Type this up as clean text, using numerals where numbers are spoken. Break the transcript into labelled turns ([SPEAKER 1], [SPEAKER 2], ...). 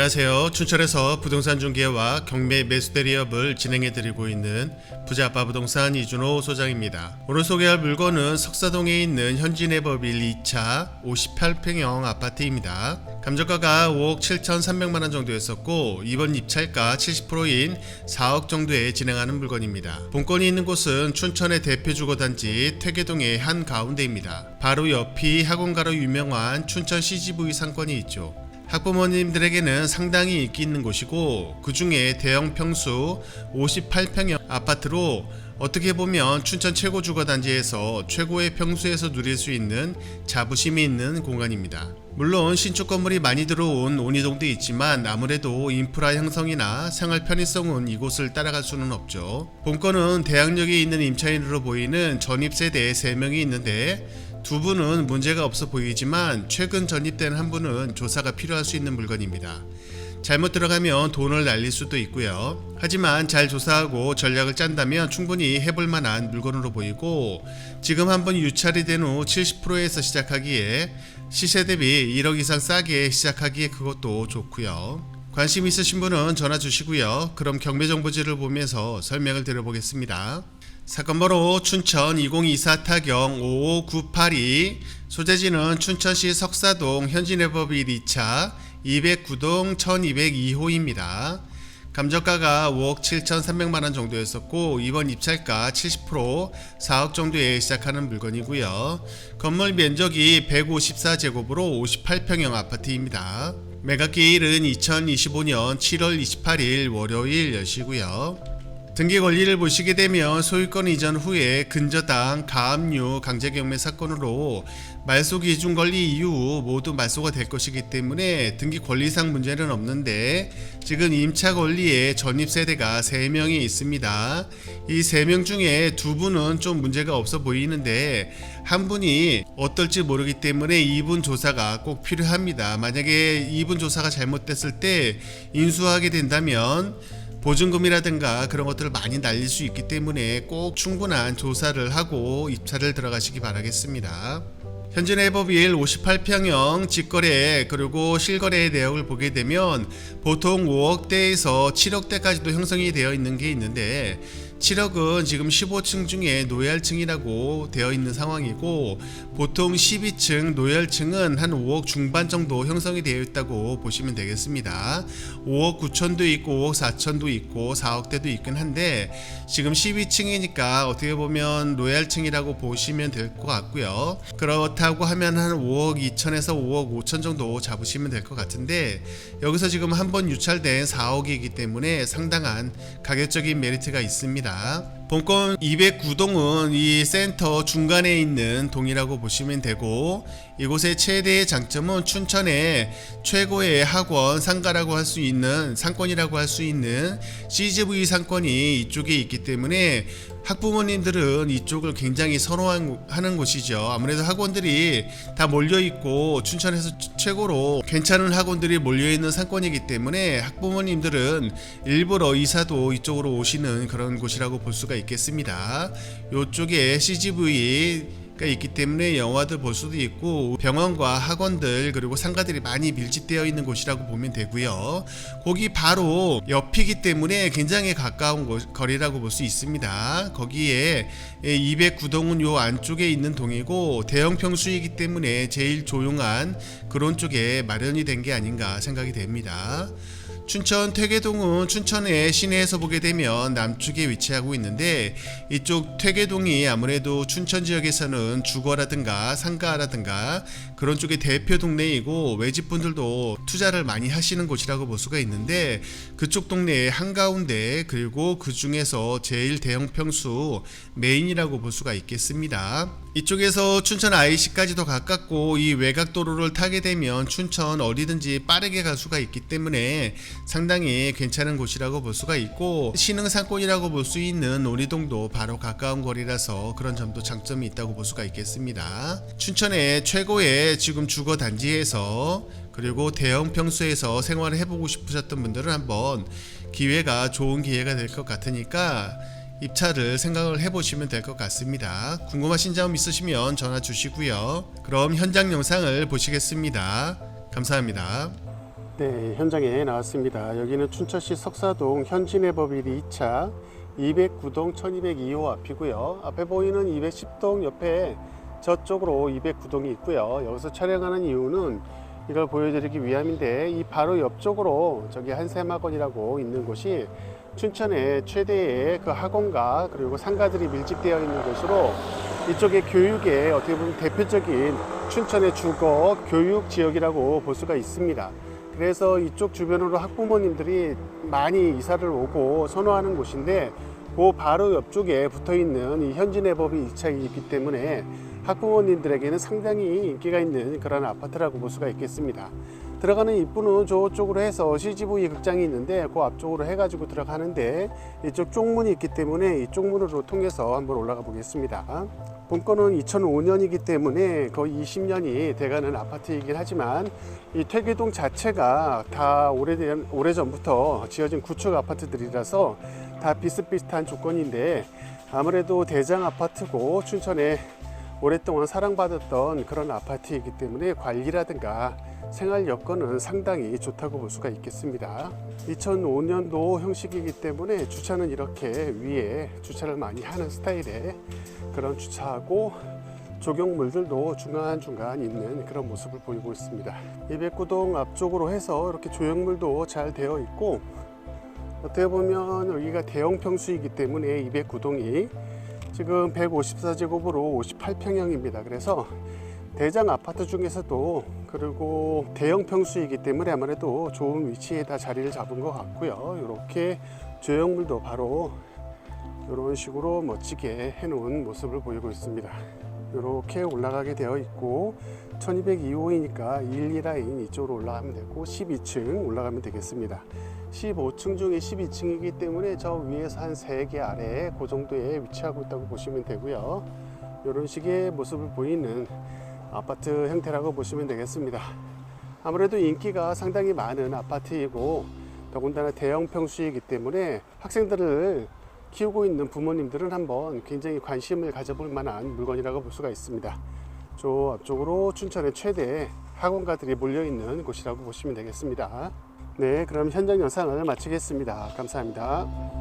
[SPEAKER 1] 안녕하세요. 춘천에서 부동산 중개와 경매 매수 대리업을 진행해드리고 있는 부자아빠 부동산 이준호 소장입니다. 오늘 소개할 물건은 석사동에 있는 현진해법일 2차 58평형 아파트입니다. 감정가가 5억 7,300만원 정도였었고 이번 입찰가 70%인 4억 정도에 진행하는 물건입니다. 본건이 있는 곳은 춘천의 대표 주거단지 퇴계동의 한가운데입니다. 바로 옆이 학원가로 유명한 춘천 CGV 상권이 있죠. 학부모님들에게는 상당히 인기 있는 곳이고 그 중에 대형 평수 58평형 아파트로 어떻게 보면 춘천 최고 주거단지에서 최고의 평수에서 누릴 수 있는 자부심이 있는 공간입니다. 물론 신축 건물이 많이 들어온 온이동도 있지만 아무래도 인프라 형성이나 생활 편의성은 이곳을 따라갈 수는 없죠. 본건은 대학역에 있는 임차인으로 보이는 전입세대 3명이 있는데 두 분은 문제가 없어 보이지만 최근 전입된 한 분은 조사가 필요할 수 있는 물건입니다. 잘못 들어가면 돈을 날릴 수도 있고요. 하지만 잘 조사하고 전략을 짠다면 충분히 해볼 만한 물건으로 보이고 지금 한번 유찰이 된 후 70%에서 시작하기에 시세 대비 1억 이상 싸게 시작하기에 그것도 좋고요. 관심 있으신 분은 전화 주시고요. 그럼 경매 정보지를 보면서 설명을 드려보겠습니다. 사건번호 춘천 2024 타경 55982, 소재지는 춘천시 석사동 현진해법일 2차 209동 1202호입니다. 감정가가 5억 7,300만원 정도였었고 이번 입찰가 70% 4억 정도에 시작하는 물건이고요. 건물 면적이 154제곱으로 58평형 아파트입니다. 매각기일은 2025년 7월 28일 월요일 여시고요. 등기 권리를 보시게 되면 소유권 이전 후에 근저당, 가압류, 강제경매 사건으로 말소 기준 권리 이후 모두 말소가 될 것이기 때문에 등기 권리상 문제는 없는데 지금 임차 권리에 전입세대가 3명이 있습니다. 이 3명 중에 2분은 좀 문제가 없어 보이는데 한 분이 어떨지 모르기 때문에 2분 조사가 꼭 필요합니다. 만약에 2분 조사가 잘못됐을 때 인수하게 된다면 보증금이라든가 그런 것들을 많이 날릴 수 있기 때문에 꼭 충분한 조사를 하고 입찰을 들어가시기 바라겠습니다. 현진해법일 58평형 직거래 그리고 실거래 내역을 보게 되면 보통 5억대에서 7억대까지도 형성이 되어 있는 게 있는데 7억은 지금 15층 중에 노열층이라고 되어 있는 상황이고 보통 12층 노열층은 한 5억 중반 정도 형성이 되어 있다고 보시면 되겠습니다. 5억 9천도 있고 5억 4천도 있고 4억대도 있긴 한데 지금 12층이니까 어떻게 보면 노열층이라고 보시면 될 것 같고요. 그렇다고 하면 한 5억 2천에서 5억 5천 정도 잡으시면 될 것 같은데 여기서 지금 한번 유찰된 4억이기 때문에 상당한 가격적인 메리트가 있습니다. 본건 209동은 이 센터 중간에 있는 동이라고 보시면 되고 이곳의 최대의 장점은 춘천의 최고의 학원 상가라고 할 수 있는 상권이라고 할 수 있는 CGV 상권이 이쪽에 있기 때문에 학부모님들은 이쪽을 굉장히 선호하는 곳이죠. 아무래도 학원들이 다 몰려있고 춘천에서 최고로 괜찮은 학원들이 몰려있는 상권이기 때문에 학부모님들은 일부러 이사도 이쪽으로 오시는 그런 곳이라고 볼 수가 있겠습니다. 이쪽에 CGV 가 있기 때문에 영화들 볼 수도 있고 병원과 학원들 그리고 상가들이 많이 밀집되어 있는 곳이라고 보면 되고요. 거기 바로 옆이기 때문에 굉장히 가까운 거리라고 볼 수 있습니다. 거기에 209동은 요 안쪽에 있는 동이고 대형 평수이기 때문에 제일 조용한 그런 쪽에 마련이 된 게 아닌가 생각이 됩니다. 춘천 퇴계동은 춘천의 시내에서 보게 되면 남쪽에 위치하고 있는데 이쪽 퇴계동이 아무래도 춘천 지역에서는 주거라든가 상가라든가 그런 쪽의 대표 동네이고 외집분들도 투자를 많이 하시는 곳이라고 볼 수가 있는데 그쪽 동네의 한가운데 그리고 그 중에서 제일 대형 평수 메인이라고 볼 수가 있겠습니다. 이쪽에서 춘천 IC까지도 가깝고 이 외곽도로를 타게 되면 춘천 어디든지 빠르게 갈 수가 있기 때문에 상당히 괜찮은 곳이라고 볼 수가 있고 신흥상권이라고 볼 수 있는 논이동도 바로 가까운 거리라서 그런 점도 장점이 있다고 볼 수가 있겠습니다. 춘천의 최고의 지금 주거단지에서 그리고 대형 평수에서 생활을 해보고 싶으셨던 분들은 한번 좋은 기회가 될 것 같으니까 입찰을 생각을 해보시면 될 것 같습니다. 궁금하신 점 있으시면 전화 주시고요. 그럼 현장 영상을 보시겠습니다. 감사합니다. 네, 현장에 나왔습니다. 여기는 춘천시 석사동 현진해법일 2차 209동 1202호 앞이고요. 앞에 보이는 210동 옆에 저쪽으로 209동이 있고요. 여기서 촬영하는 이유는 이걸 보여드리기 위함인데, 이 바로 옆쪽으로 저기 한샘학원이라고 있는 곳이 춘천의 최대의 그 학원가 그리고 상가들이 밀집되어 있는 곳으로, 이쪽의 교육의 어떻게 보면 대표적인 춘천의 주거 교육 지역이라고 볼 수가 있습니다. 그래서 이쪽 주변으로 학부모님들이 많이 이사를 오고 선호하는 곳인데, 그 바로 옆쪽에 붙어 있는 이 현진해법이 2차이 있기 때문에 학부모님들에게는 상당히 인기가 있는 그런 아파트라고 볼 수가 있겠습니다. 들어가는 입구는 저쪽으로 해서 CGV 극장이 있는데 그 앞쪽으로 해가지고 들어가는데, 이쪽 쪽문이 있기 때문에 이 쪽문으로 통해서 한번 올라가 보겠습니다. 본건은 2005년이기 때문에 거의 20년이 돼가는 아파트이긴 하지만, 이 퇴계동 자체가 다 오래전부터 지어진 구축 아파트들이라서 다 비슷비슷한 조건인데, 아무래도 대장 아파트고 춘천에 오랫동안 사랑받았던 그런 아파트이기 때문에 관리라든가 생활 여건은 상당히 좋다고 볼 수가 있겠습니다. 2005년도 형식이기 때문에 주차는 이렇게 위에 주차를 많이 하는 스타일의 그런 주차하고, 조경물들도 중간중간 있는 그런 모습을 보이고 있습니다. 209동 앞쪽으로 해서 이렇게 조형물도 잘 되어 있고, 어떻게 보면 여기가 대형 평수이기 때문에 209동이 지금 154제곱으로 58평형입니다. 그래서 대장 아파트 중에서도, 그리고 대형 평수이기 때문에 아무래도 좋은 위치에다 자리를 잡은 것 같고요. 이렇게 조형물도 바로 이런 식으로 멋지게 해놓은 모습을 보이고 있습니다. 이렇게 올라가게 되어 있고, 1202호이니까 1, 2라인 이쪽으로 올라가면 되고 12층 올라가면 되겠습니다. 15층 중에 12층이기 때문에 저 위에서 한 3개 아래에 그 정도에 위치하고 있다고 보시면 되고요. 이런 식의 모습을 보이는 아파트 형태라고 보시면 되겠습니다. 아무래도 인기가 상당히 많은 아파트이고, 더군다나 대형 평수이기 때문에 학생들을 키우고 있는 부모님들은 한번 굉장히 관심을 가져볼 만한 물건이라고 볼 수가 있습니다. 저 앞쪽으로 춘천의 최대 학원가들이 몰려있는 곳이라고 보시면 되겠습니다. 네, 그럼 현장 영상을 마치겠습니다. 감사합니다.